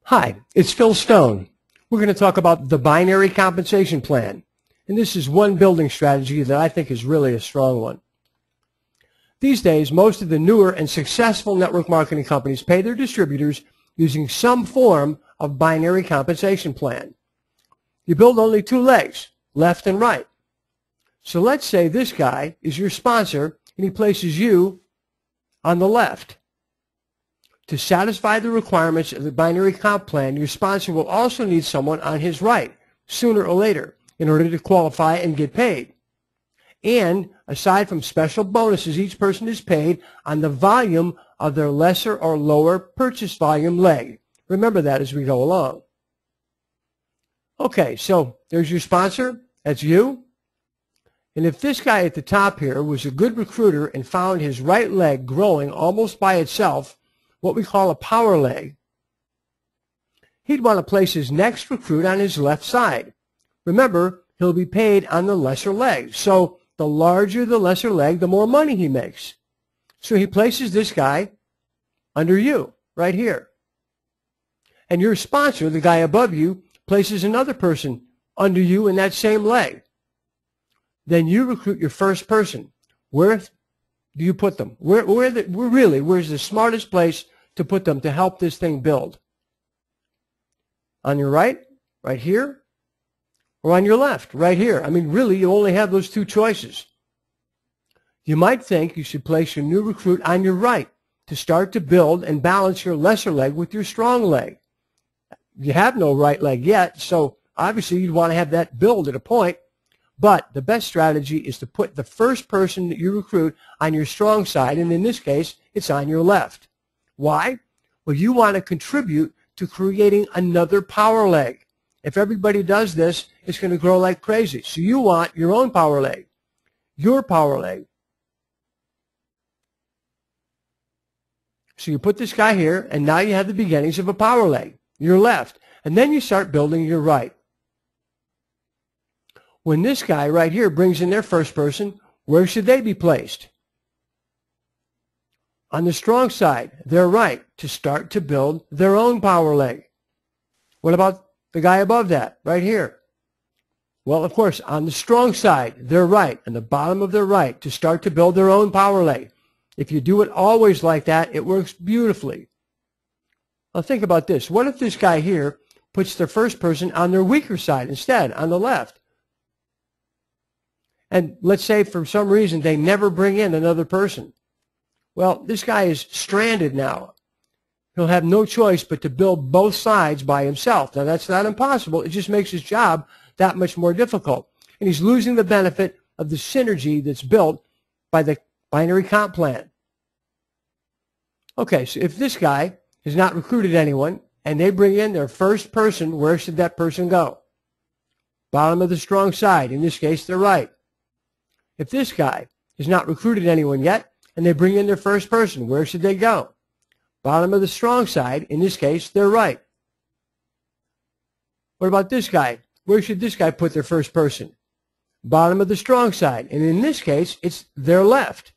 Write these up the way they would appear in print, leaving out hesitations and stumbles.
Hi, it's Phil Stone. We're going to talk about the binary compensation plan. And this is one building strategy that I think is really a strong one. These days, most of the newer and successful network marketing companies pay their distributors using some form of binary compensation plan. You build only two legs, left and right. So let's say this guy is your sponsor and he places you on the left. To satisfy the requirements of the binary comp plan, your sponsor will also need someone on his right, sooner or later, in order to qualify and get paid. And aside from special bonuses, each person is paid on the volume of their lesser or lower purchase volume leg. Remember that as we go along. Okay, so there's your sponsor. That's you. And if this guy at the top here was a good recruiter and found his right leg growing almost by itself, what we call a power leg, he'd want to place his next recruit on his left side. Remember, he'll be paid on the lesser leg. So the larger the lesser leg, the more money he makes. So he places this guy under you, right here. And your sponsor, the guy above you, places another person under you in that same leg. Then you recruit your first person. Where do you put them? Where's the smartest place to put them to help this thing build? On your right, right here, or on your left, right here? I mean, really, you only have those two choices. You might think you should place your new recruit on your right to start to build and balance your lesser leg with your strong leg. You have no right leg yet, so obviously you'd want to have that build at a point. But the best strategy is to put the first person that you recruit on your strong side, and in this case, it's on your left. Why? Well, you want to contribute to creating another power leg. If everybody does this, it's going to grow like crazy. So you want your own power leg, your power leg. So you put this guy here, and now you have the beginnings of a power leg, your left. And then you start building your right. When this guy right here brings in their first person, where should they be placed? On the strong side, their right, to start to build their own power leg. What about the guy above that, right here? Well, of course, on the strong side, their right, and the bottom of their right, to start to build their own power leg. If you do it always like that, it works beautifully. Now think about this. What if this guy here puts their first person on their weaker side instead, on the left? And let's say for some reason they never bring in another person. Well, this guy is stranded now. He'll have no choice but to build both sides by himself. Now, that's not impossible. It just makes his job that much more difficult. And he's losing the benefit of the synergy that's built by the binary comp plan. Okay, so if this guy has not recruited anyone and they bring in their first person, where should that person go? Bottom of the strong side, in this case, their right. If this guy has not recruited anyone yet and they bring in their first person, where should they go? Bottom of the strong side, in this case, their right. What about this guy? Where should this guy put their first person? Bottom of the strong side, and in this case, it's their left.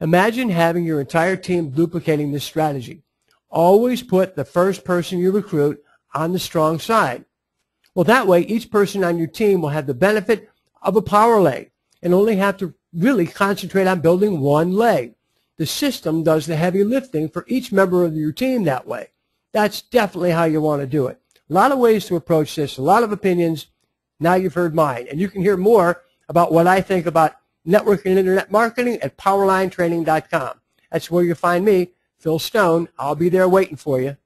Imagine having your entire team duplicating this strategy. Always put the first person you recruit on the strong side. Well, that way, each person on your team will have the benefit of a power leg and only have to really concentrate on building one leg. The system does the heavy lifting for each member of your team that way. That's definitely how you want to do it. A lot of ways to approach this, a lot of opinions. Now you've heard mine. And you can hear more about what I think about networking and internet marketing at powerlinetraining.com. That's where you find me, Phil Stone. I'll be there waiting for you.